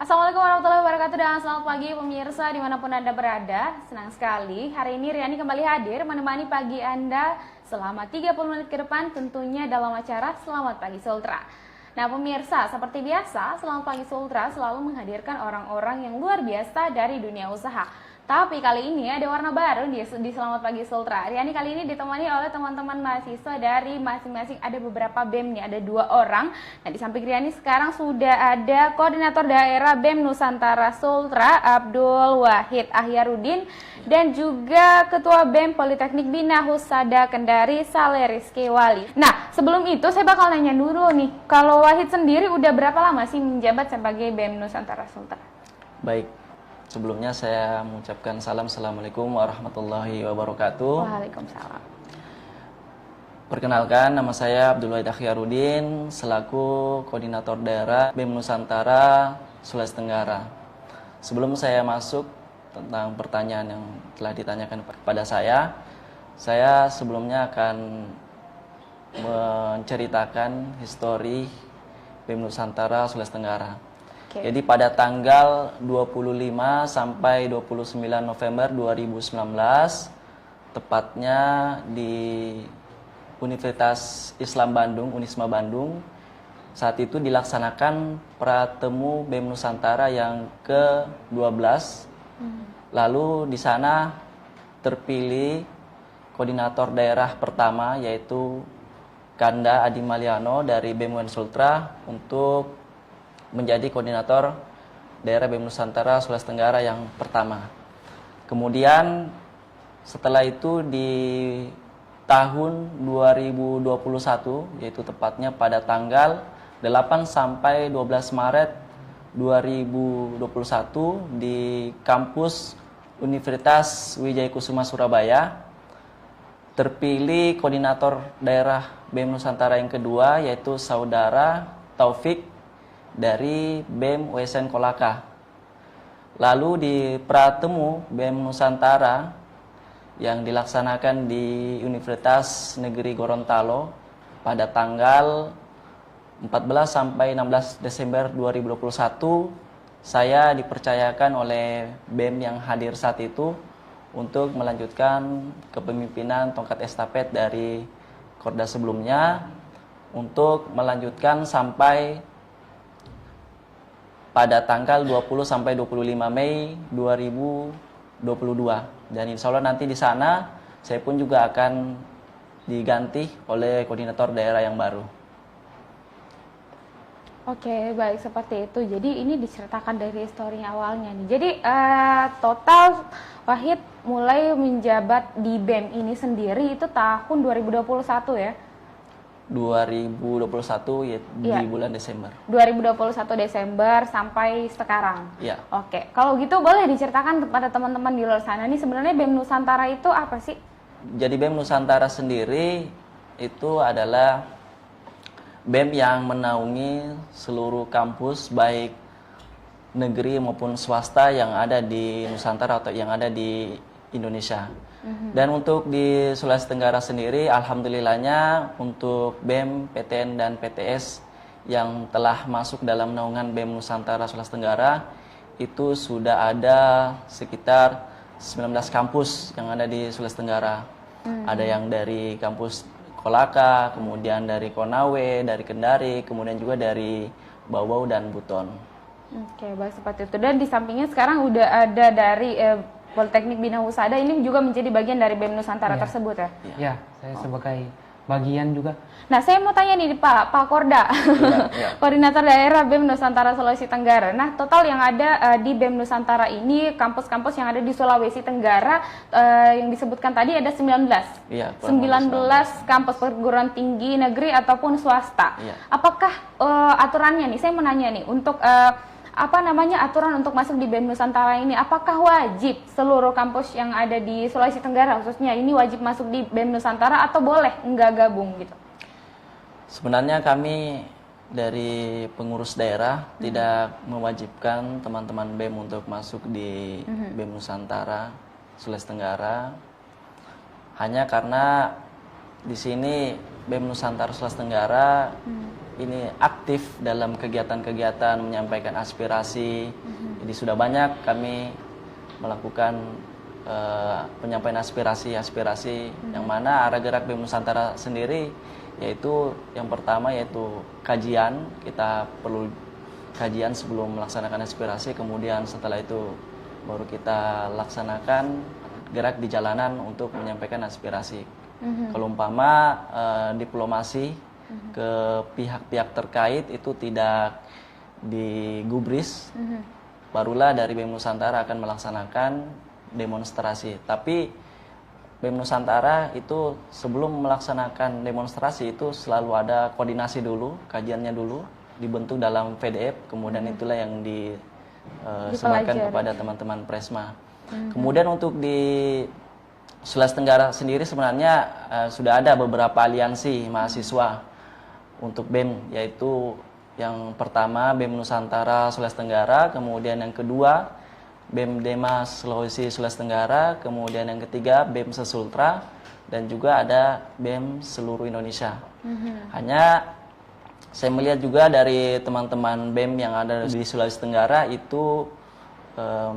Assalamualaikum warahmatullahi wabarakatuh dan selamat pagi pemirsa dimanapun Anda berada. Senang sekali hari ini Riani kembali hadir menemani pagi Anda selama 30 menit ke depan tentunya dalam acara Selamat Pagi Sultra. Nah pemirsa, seperti biasa Selamat Pagi Sultra selalu menghadirkan orang-orang yang luar biasa dari dunia usaha. Tapi kali ini ada warna baru di Selamat Pagi Sultra. Riani kali ini ditemani oleh teman-teman mahasiswa dari masing-masing, ada beberapa BEM nih, ada 2 orang. Nah di samping Riani sekarang sudah ada Koordinator Daerah BEM Nusantara Sultra, Abdul Wahid Ahyarudin, dan juga Ketua BEM Politeknik Bina Husada Kendari, Saleh Rizky Wali. Nah sebelum itu saya bakal nanya dulu nih, kalau Wahid sendiri udah berapa lama sih menjabat sebagai BEM Nusantara Sultra? Baik, sebelumnya saya mengucapkan salam. Assalamualaikum warahmatullahi wabarakatuh. Waalaikumsalam. Perkenalkan, nama saya Abdul Wahid Ahyarudin selaku Koordinator Daerah BEM Nusantara Sulawesi Tenggara. Sebelum saya masuk tentang pertanyaan yang telah ditanyakan kepada saya sebelumnya akan menceritakan histori BEM Nusantara Sulawesi Tenggara. Jadi pada tanggal 25 sampai 29 November 2019, tepatnya di Universitas Islam Bandung, Unisma Bandung, saat itu dilaksanakan Pratemu BEM Nusantara yang ke-12. Lalu di sana terpilih koordinator daerah pertama, yaitu Kanda Adi Maliano dari BEM UN Sultra untuk menjadi koordinator daerah BEM Nusantara Sulawesi Tenggara yang pertama. Kemudian setelah itu di tahun 2021, yaitu tepatnya pada tanggal 8 sampai 12 Maret 2021 di kampus Universitas Wijaya Kusuma Surabaya, terpilih koordinator daerah BEM Nusantara yang kedua, yaitu Saudara Taufik dari BEM USN Kolaka. Lalu di Pratemu BEM Nusantara yang dilaksanakan di Universitas Negeri Gorontalo pada tanggal 14 sampai 16 Desember 2021, saya dipercayakan oleh BEM yang hadir saat itu untuk melanjutkan kepemimpinan tongkat estafet dari Korda sebelumnya untuk melanjutkan sampai pada tanggal 20 sampai 25 Mei 2022. Dan insya Allah nanti di sana saya pun juga akan diganti oleh koordinator daerah yang baru. Oke, baik seperti itu. Jadi ini diceritakan dari historinya awalnya nih. Jadi total Wahid mulai menjabat di BEM ini sendiri itu tahun 2021 ya? 2021 ya, di bulan Desember. 2021 Desember sampai sekarang. Iya. Oke, kalau gitu boleh diceritakan kepada teman-teman di luar sana nih sebenarnya BEM Nusantara itu apa sih? Jadi BEM Nusantara sendiri itu adalah BEM yang menaungi seluruh kampus baik negeri maupun swasta yang ada di Nusantara atau yang ada di Indonesia. Dan untuk di Sulawesi Tenggara sendiri, alhamdulillahnya untuk BEM, PTN, dan PTS yang telah masuk dalam naungan BEM Nusantara Sulawesi Tenggara itu sudah ada sekitar 19 kampus yang ada di Sulawesi Tenggara. Ada yang dari kampus Kolaka, kemudian dari Konawe, dari Kendari, kemudian juga dari Bawau dan Buton. Oke, baik seperti itu. Dan di sampingnya sekarang udah ada dari Politeknik Bina Husada, ini juga menjadi bagian dari BEM Nusantara tersebut ya? Ya, saya sebagai bagian juga. Nah, saya mau tanya nih Pak Korda, Koordinator Daerah BEM Nusantara Sulawesi Tenggara. Nah, total yang ada di BEM Nusantara ini, kampus-kampus yang ada di Sulawesi Tenggara, yang disebutkan tadi ada 19. Iya, 19 kampus perguruan tinggi negeri ataupun swasta. Iya. Apakah aturannya nih, saya mau nanya nih, untuk aturan untuk masuk di BEM Nusantara ini, apakah wajib seluruh kampus yang ada di Sulawesi Tenggara khususnya ini wajib masuk di BEM Nusantara atau boleh enggak gabung gitu? Sebenarnya kami dari pengurus daerah tidak mewajibkan teman-teman BEM untuk masuk di BEM Nusantara Sulawesi Tenggara, hanya karena di sini BEM Nusantara Sulawesi Tenggara ini aktif dalam kegiatan-kegiatan menyampaikan aspirasi. Jadi sudah banyak kami melakukan penyampaian aspirasi yang mana arah gerak BEM Nusantara sendiri yaitu yang pertama yaitu kajian. Kita perlu kajian sebelum melaksanakan aspirasi, kemudian setelah itu baru kita laksanakan gerak di jalanan untuk menyampaikan aspirasi. Kalau umpama diplomasi ke pihak-pihak terkait itu tidak digubris, barulah dari BEM Nusantara akan melaksanakan demonstrasi. Tapi BEM Nusantara itu sebelum melaksanakan demonstrasi itu selalu ada koordinasi dulu, kajiannya dulu, dibentuk dalam PDF, kemudian itulah yang disebarkan kepada teman-teman Presma. Kemudian untuk di Sulawesi Tenggara sendiri sebenarnya sudah ada beberapa aliansi mahasiswa untuk BEM, yaitu yang pertama BEM Nusantara Sulawesi Tenggara, kemudian yang kedua BEM Demas Sulawesi Tenggara, kemudian yang ketiga BEM Sesultra, dan juga ada BEM seluruh Indonesia. Hanya saya melihat juga dari teman-teman BEM yang ada di Sulawesi Tenggara itu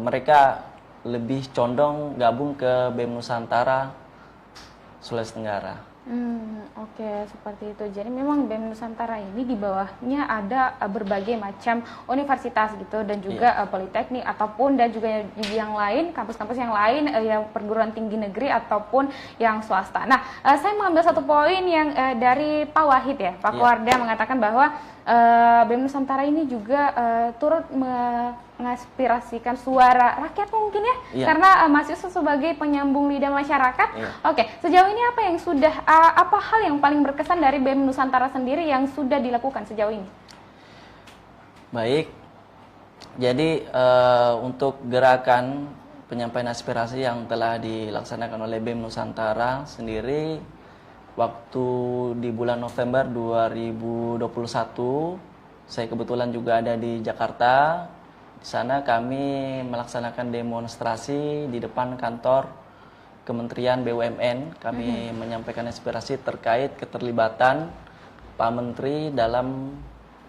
mereka lebih condong gabung ke BEM Nusantara Sulawesi Tenggara. Oke, seperti itu. Jadi memang BEM Nusantara ini di bawahnya ada berbagai macam universitas gitu, dan juga politeknik ataupun dan juga yang lain, kampus-kampus yang lain, yang perguruan tinggi negeri ataupun yang swasta. Nah, saya mengambil satu poin yang dari Pak Wahid ya, Pak Warda mengatakan bahwa BEM Nusantara ini juga turut mengaspirasikan suara rakyat mungkin ya, karena mahasiswa sebagai penyambung lidah masyarakat. Oke, sejauh ini apa yang sudah apa hal yang paling berkesan dari BEM Nusantara sendiri yang sudah dilakukan sejauh ini? Baik, jadi untuk gerakan penyampaian aspirasi yang telah dilaksanakan oleh BEM Nusantara sendiri waktu di bulan November 2021, saya kebetulan juga ada di Jakarta. Di sana kami melaksanakan demonstrasi di depan kantor Kementerian BUMN. Kami menyampaikan aspirasi terkait keterlibatan Pak Menteri dalam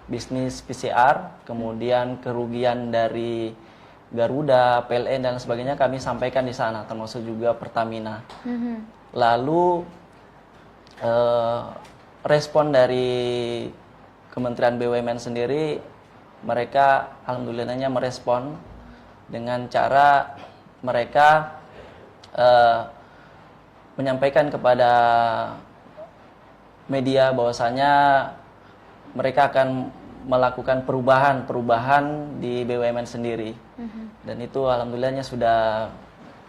bisnis PCR, kemudian kerugian dari Garuda, PLN dan sebagainya kami sampaikan di sana, termasuk juga Pertamina. Lalu respon dari Kementerian BUMN sendiri, mereka alhamdulillahnya merespon dengan cara mereka menyampaikan kepada media bahwasanya mereka akan melakukan perubahan di BUMN sendiri. Dan itu alhamdulillahnya sudah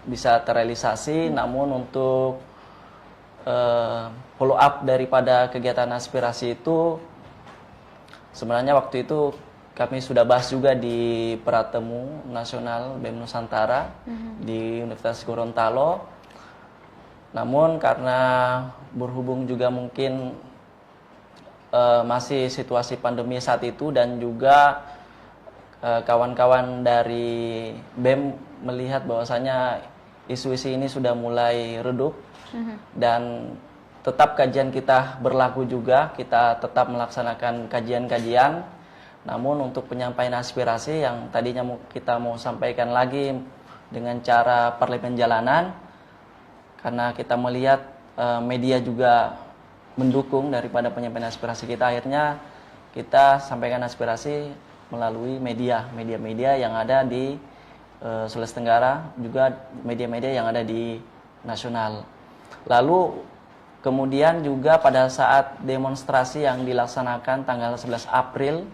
bisa terrealisasi. Namun untuk follow up daripada kegiatan aspirasi itu sebenarnya waktu itu kami sudah bahas juga di Pratemu Nasional BEM Nusantara di Universitas Gorontalo. Namun karena berhubung juga mungkin masih situasi pandemi saat itu dan juga kawan-kawan dari BEM melihat bahwasanya isu-isu ini sudah mulai redup dan tetap kajian kita berlaku juga, kita tetap melaksanakan kajian-kajian. Namun untuk penyampaian aspirasi yang tadinya kita mau sampaikan lagi dengan cara parlemen jalanan, karena kita melihat media juga mendukung daripada penyampaian aspirasi kita, akhirnya kita sampaikan aspirasi melalui media-media yang ada di Sulawesi Tenggara, juga media-media yang ada di nasional. Lalu kemudian juga pada saat demonstrasi yang dilaksanakan tanggal 11 April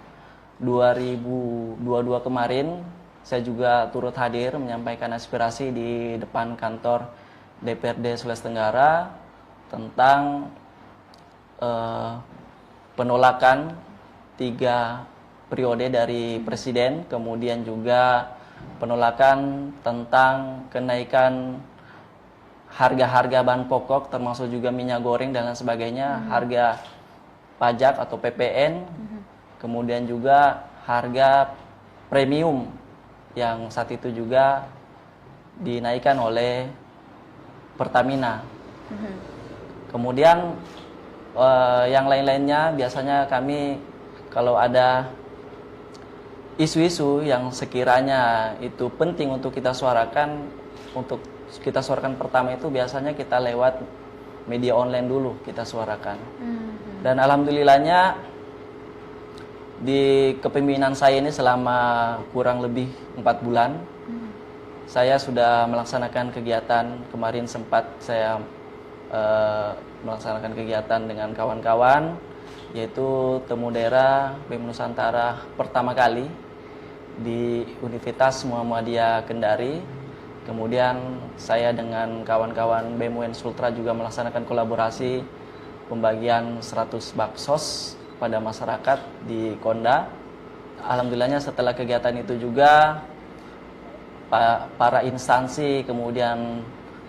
2022 kemarin, saya juga turut hadir menyampaikan aspirasi di depan kantor DPRD Sulawesi Tenggara tentang penolakan 3 periode dari Presiden, kemudian juga penolakan tentang kenaikan harga-harga bahan pokok termasuk juga minyak goreng dan lain sebagainya, harga pajak atau PPN, kemudian juga harga premium yang saat itu juga dinaikkan oleh Pertamina. Kemudian yang lain-lainnya biasanya kami kalau ada isu-isu yang sekiranya itu penting untuk kita suarakan, pertama itu biasanya kita lewat media online dulu kita suarakan. Dan alhamdulillahnya di kepemimpinan saya ini selama kurang lebih 4 bulan, saya sudah melaksanakan kegiatan. Kemarin sempat saya melaksanakan kegiatan dengan kawan-kawan, yaitu temu daerah BEM Nusantara pertama kali di Universitas Muhammadiyah Kendari. Kemudian saya dengan kawan-kawan BEM UN Sultra juga melaksanakan kolaborasi pembagian 100 baksos pada masyarakat di Konda. Alhamdulillahnya setelah kegiatan itu juga para instansi, kemudian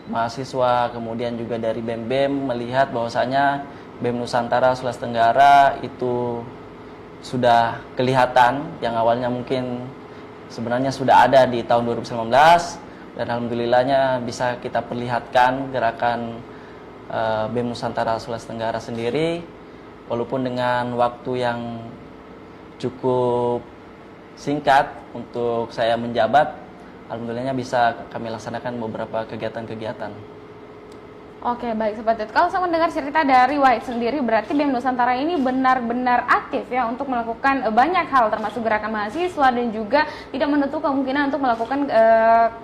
mahasiswa, kemudian juga dari BEM-BEM melihat bahwasanya BEM Nusantara Sulawesi Tenggara itu sudah kelihatan, yang awalnya mungkin sebenarnya sudah ada di tahun 2019, dan alhamdulillahnya bisa kita perlihatkan gerakan BEM Nusantara Sulawesi Tenggara sendiri, walaupun dengan waktu yang cukup singkat untuk saya menjabat, alhamdulillahnya bisa kami laksanakan beberapa kegiatan-kegiatan. Oke, baik, seperti itu. Kalau saya mendengar cerita dari Wahid sendiri, berarti BEM Nusantara ini benar-benar aktif ya untuk melakukan banyak hal, termasuk gerakan mahasiswa, dan juga tidak menutup kemungkinan untuk melakukan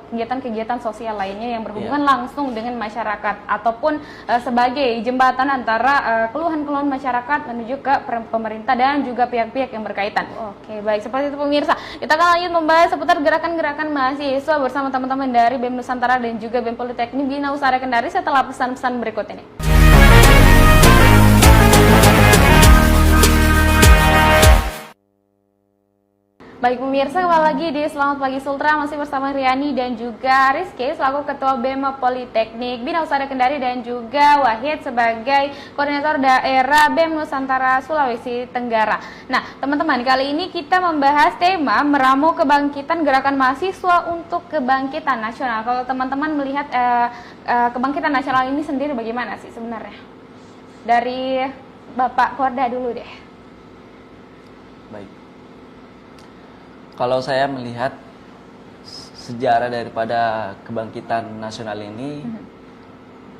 kegiatan-kegiatan sosial lainnya yang berhubungan langsung dengan masyarakat, ataupun sebagai jembatan antara keluhan-keluhan masyarakat menuju ke pemerintah dan juga pihak-pihak yang berkaitan. Oke, baik, seperti itu pemirsa. Kita akan lanjut membahas seputar gerakan-gerakan mahasiswa bersama teman-teman dari BEM Nusantara dan juga BEM Politeknik Bina Usaha Kendari setelah pesan-pesan berikut ini. Baik pemirsa, kembali lagi di Selamat Pagi Sultra, masih bersama Riani dan juga Rizky selaku Ketua BEM Politeknik Bina Usaha Kendari, dan juga Wahid sebagai Koordinator Daerah BEM Nusantara Sulawesi Tenggara. Nah teman-teman, kali ini kita membahas tema meramu kebangkitan gerakan mahasiswa untuk kebangkitan nasional. Kalau teman-teman melihat kebangkitan nasional ini sendiri bagaimana sih sebenarnya? Dari Bapak Korda dulu deh. Baik. Kalau saya melihat sejarah daripada kebangkitan nasional ini,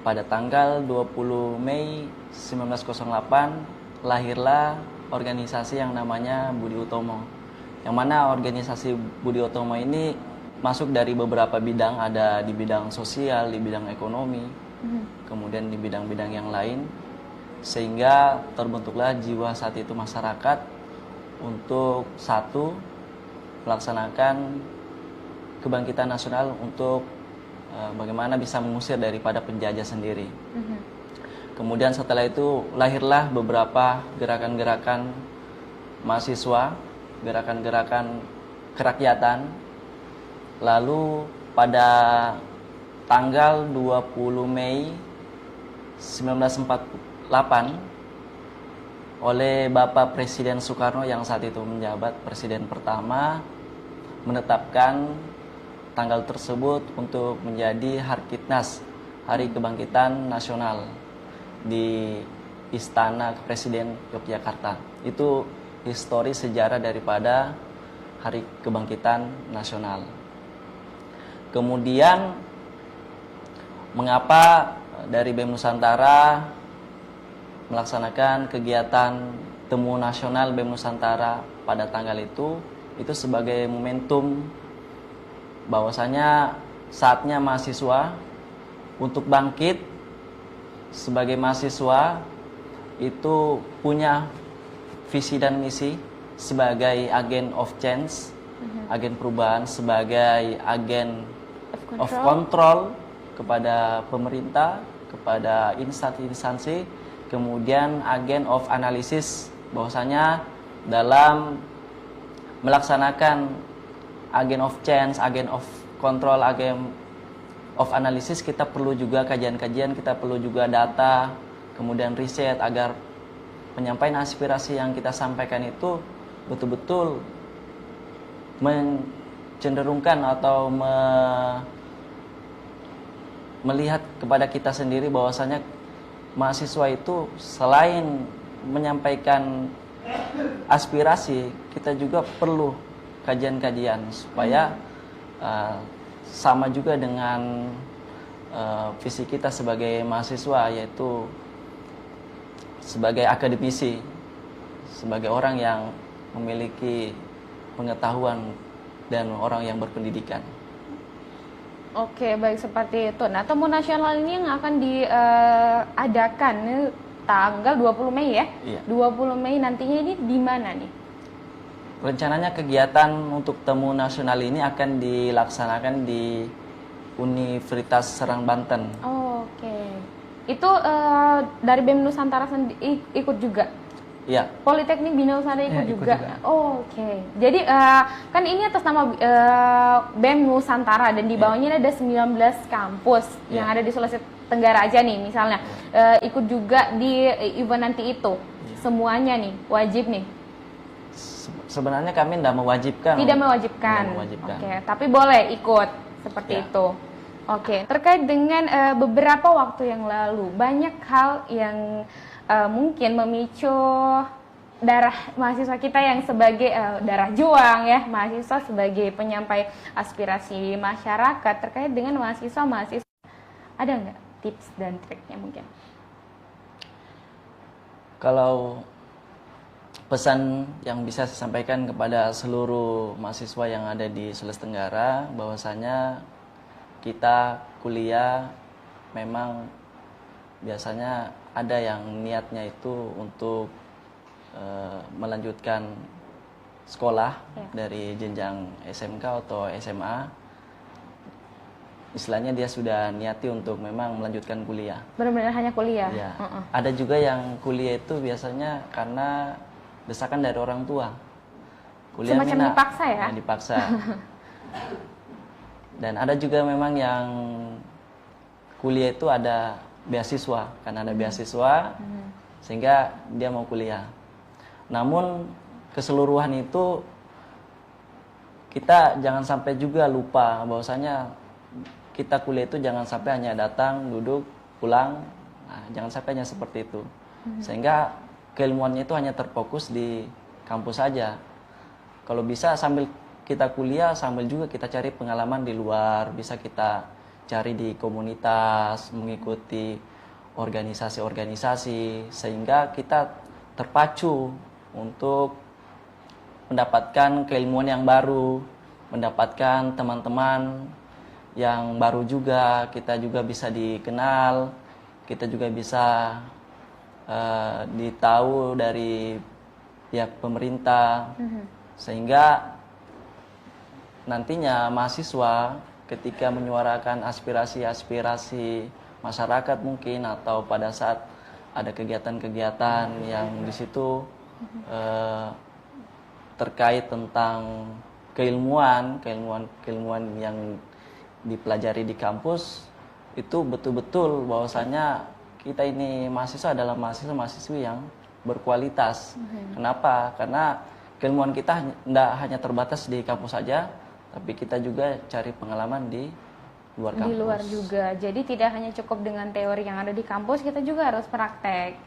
pada tanggal 20 Mei 1908 lahirlah organisasi yang namanya Budi Utomo. Yang mana organisasi Budi Utomo ini masuk dari beberapa bidang, ada di bidang sosial, di bidang ekonomi, kemudian di bidang-bidang yang lain, sehingga terbentuklah jiwa saat itu masyarakat untuk satu, melaksanakan kebangkitan nasional untuk bagaimana bisa mengusir daripada penjajah sendiri. Kemudian setelah itu lahirlah beberapa gerakan-gerakan mahasiswa, gerakan-gerakan kerakyatan. Lalu pada tanggal 20 Mei 1948 oleh Bapak Presiden Soekarno yang saat itu menjabat Presiden pertama, menetapkan tanggal tersebut untuk menjadi Harkitnas, Hari Kebangkitan Nasional, di Istana Presiden Yogyakarta. Itu histori sejarah daripada Hari Kebangkitan Nasional. Kemudian mengapa dari BEM Nusantara melaksanakan kegiatan temu nasional BEM Nusantara pada tanggal itu sebagai momentum bahwasanya saatnya mahasiswa untuk bangkit. Sebagai mahasiswa itu punya visi dan misi sebagai agen of change, agen perubahan, sebagai agen of control kepada pemerintah, kepada instansi, kemudian agen of analysis, bahwasanya dalam melaksanakan agen of change, agen of control, agen of analysis, kita perlu juga kajian-kajian, kita perlu juga data, kemudian riset, agar penyampaian aspirasi yang kita sampaikan itu betul-betul mencenderungkan atau melihat kepada kita sendiri bahwasanya mahasiswa itu selain menyampaikan aspirasi, kita juga perlu kajian-kajian supaya sama juga dengan visi kita sebagai mahasiswa, yaitu sebagai akademisi, sebagai orang yang memiliki pengetahuan dan orang yang berpendidikan. Oke, baik seperti itu. Nah, temu nasional ini yang akan diadakan tanggal 20 Mei ya? Iya. 20 Mei nantinya ini di mana nih? Rencananya kegiatan untuk temu nasional ini akan dilaksanakan di Universitas Serang, Banten. Oke. Itu dari BEM Nusantara ikut juga? Iya. Politeknik Bina Usaha ikut ikut juga. juga. Oke. Jadi kan ini atas nama BEM Nusantara dan di bawahnya ada 19 kampus yang ada di Sulawesi Tenggara aja nih misalnya. Ikut juga di event nanti itu. Semuanya nih wajib nih. Sebenarnya kami tidak mewajibkan. Tidak mewajibkan. Tidak mewajibkan. Oke, tapi boleh ikut seperti Ya. itu. Oke, terkait dengan beberapa waktu yang lalu banyak hal yang mungkin memicu darah mahasiswa kita yang sebagai darah juang ya, mahasiswa sebagai penyampai aspirasi masyarakat terkait dengan mahasiswa. Ada nggak tips dan triknya mungkin? Kalau pesan yang bisa saya sampaikan kepada seluruh mahasiswa yang ada di Sulawesi Tenggara, bahwasanya kita kuliah memang biasanya ada yang niatnya itu untuk melanjutkan sekolah dari jenjang SMK atau SMA. Istilahnya dia sudah niati untuk memang melanjutkan kuliah. Benar-benar hanya kuliah. Ya. Ada juga yang kuliah itu biasanya karena desakan dari orang tua. Kuliah Semacam dipaksa ya? Dipaksa. Dan ada juga memang yang kuliah itu ada beasiswa, karena ada beasiswa sehingga dia mau kuliah. Namun keseluruhan itu kita jangan sampai juga lupa bahwasanya kita kuliah itu jangan sampai hanya datang, duduk, pulang. Nah, jangan sampai hanya seperti itu. Sehingga keilmuannya itu hanya terfokus di kampus saja. Kalau bisa sambil kita kuliah, sambil juga kita cari pengalaman di luar. Bisa kita cari di komunitas, mengikuti organisasi-organisasi. Sehingga kita terpacu untuk mendapatkan keilmuan yang baru, mendapatkan teman-teman yang baru juga, kita juga bisa dikenal, kita juga bisa ditahu dari pihak pemerintah, sehingga nantinya mahasiswa ketika menyuarakan aspirasi-aspirasi masyarakat mungkin, atau pada saat ada kegiatan-kegiatan yang di situ terkait tentang keilmuan yang dipelajari di kampus, itu betul-betul bahwasanya kita ini mahasiswa adalah mahasiswa-mahasiswi yang berkualitas. Kenapa? Karena keilmuan kita tidak hanya terbatas di kampus saja, tapi kita juga cari pengalaman di luar kampus. Di luar juga. Jadi tidak hanya cukup dengan teori yang ada di kampus, kita juga harus praktek.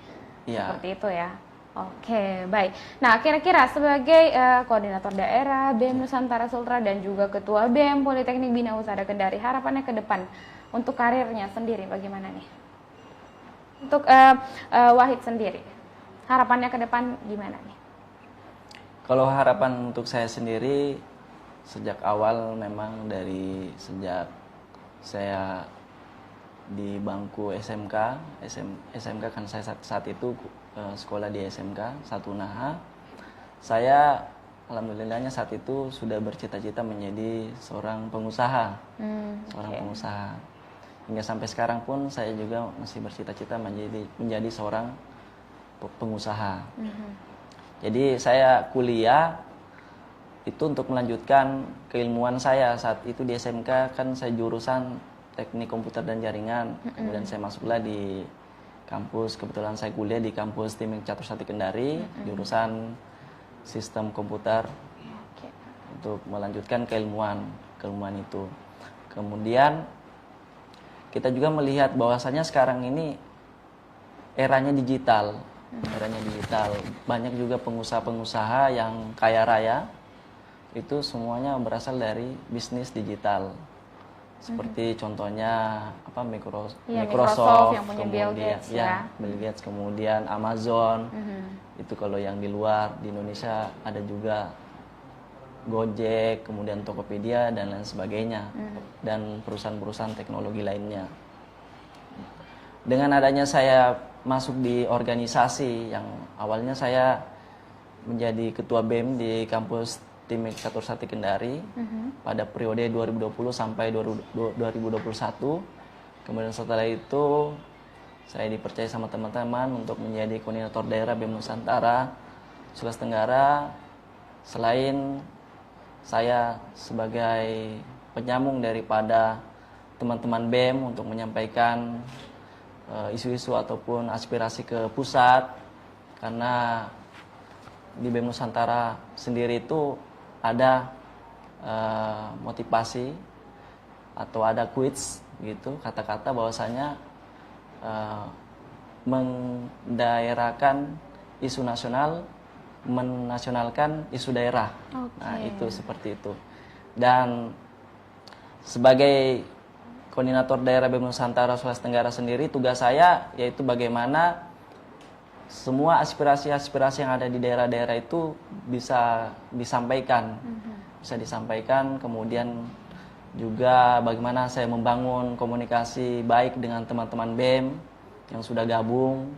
Ya. Seperti itu ya. Oke, baik. Nah, kira-kira sebagai koordinator daerah BEM Nusantara Sultra dan juga ketua BEM Politeknik Bina Usaha Kendari, harapannya ke depan untuk karirnya sendiri bagaimana nih? Untuk Wahid sendiri, harapannya ke depan gimana nih? Kalau harapan untuk saya sendiri, sejak awal memang dari sejak saya di bangku SMK kan saya saat itu sekolah di SMK 1 Naha. Saya alhamdulillahnya saat itu sudah bercita-cita menjadi seorang pengusaha. Pengusaha. Hingga sampai sekarang pun saya juga masih bercita-cita menjadi seorang pengusaha. Jadi saya kuliah itu untuk melanjutkan keilmuan saya. Saat itu di SMK kan saya jurusan teknik komputer dan jaringan. Kemudian saya masuklah di kampus, kebetulan saya kuliah di kampus Timik Catursati Kendari, jurusan sistem komputer, untuk melanjutkan keilmuan itu. Kemudian kita juga melihat bahwasanya sekarang ini eranya digital. eranya digital. Banyak juga pengusaha-pengusaha yang kaya raya, itu semuanya berasal dari bisnis digital. Seperti contohnya apa Iya, Microsoft yang punya kemudian Bill Gates ya. Bill Gates, kemudian Amazon. Itu kalau yang di luar, di Indonesia ada juga Gojek, kemudian Tokopedia dan lain sebagainya, dan perusahaan-perusahaan teknologi lainnya. Dengan adanya saya masuk di organisasi yang awalnya saya menjadi ketua BEM di kampus Timek Satursati Kendari pada periode 2020 sampai 2021. Kemudian setelah itu saya dipercaya sama teman-teman untuk menjadi koordinator daerah BEM Nusantara Sulawesi Tenggara. Selain saya sebagai penyambung daripada teman-teman BEM untuk menyampaikan isu-isu ataupun aspirasi ke pusat, karena di BEM Nusantara sendiri itu ada motivasi atau ada quotes gitu, kata-kata bahwasanya mendaerahkan isu nasional, menasionalkan isu daerah. Nah, itu seperti itu. Dan sebagai koordinator daerah BEM Nusantara Sulawesi Tenggara sendiri, tugas saya yaitu bagaimana semua aspirasi-aspirasi yang ada di daerah-daerah itu bisa disampaikan. Bisa disampaikan, kemudian juga bagaimana saya membangun komunikasi baik dengan teman-teman BEM yang sudah gabung.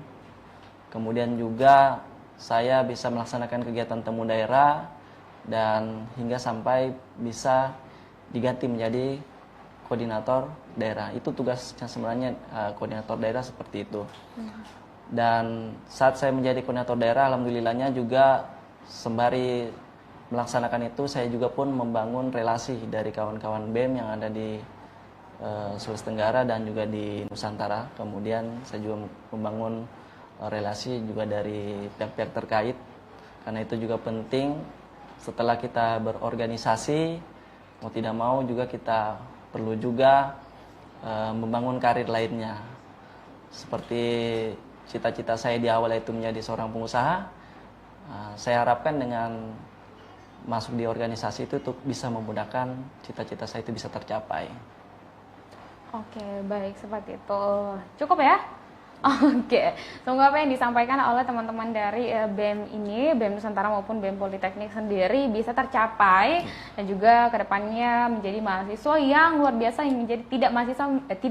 Kemudian juga saya bisa melaksanakan kegiatan temu daerah dan hingga sampai bisa diganti menjadi koordinator daerah. Itu tugasnya sebenarnya, koordinator daerah seperti itu. Dan saat saya menjadi koordinator daerah, alhamdulillahnya juga sembari melaksanakan itu, saya juga pun membangun relasi dari kawan-kawan BEM yang ada di Sulawesi Tenggara dan juga di Nusantara. Kemudian saya juga membangun relasi juga dari pihak-pihak terkait, karena itu juga penting. Setelah kita berorganisasi, mau tidak mau juga kita perlu juga membangun karir lainnya. Seperti cita-cita saya di awal itu menjadi seorang pengusaha, saya harapkan dengan masuk di organisasi itu untuk bisa memudahkan cita-cita saya itu bisa tercapai. Oke, baik, seperti itu. Cukup ya? Oke, semoga apa yang disampaikan oleh teman-teman dari BEM ini, BEM Nusantara maupun BEM Politeknik sendiri bisa tercapai dan juga kedepannya menjadi mahasiswa yang luar biasa, yang menjadi tidak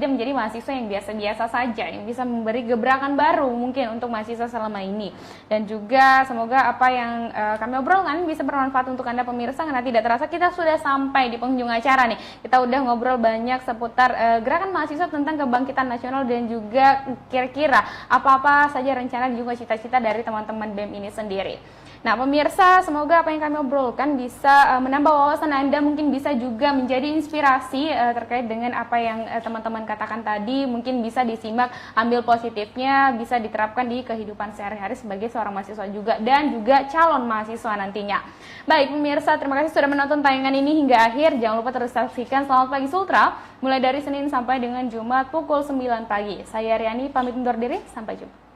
menjadi mahasiswa yang biasa-biasa saja, yang bisa memberi gebrakan baru mungkin untuk mahasiswa selama ini. Dan juga semoga apa yang kami obrolkan bisa bermanfaat untuk Anda pemirsa, karena tidak terasa kita sudah sampai di penghujung acara nih. Kita udah ngobrol banyak seputar gerakan mahasiswa tentang kebangkitan nasional dan juga kira-kira apa-apa saja rencana dan juga cita-cita dari teman-teman BEM ini sendiri. Nah, pemirsa, semoga apa yang kami obrolkan bisa menambah wawasan Anda, mungkin bisa juga menjadi inspirasi terkait dengan apa yang teman-teman katakan tadi, mungkin bisa disimak, ambil positifnya, bisa diterapkan di kehidupan sehari-hari sebagai seorang mahasiswa juga dan juga calon mahasiswa nantinya. Baik, pemirsa, terima kasih sudah menonton tayangan ini hingga akhir. Jangan lupa terus saksikan Selamat Pagi Sultra mulai dari Senin sampai dengan Jumat pukul 9 pagi. Saya Riani pamit undur diri, sampai jumpa.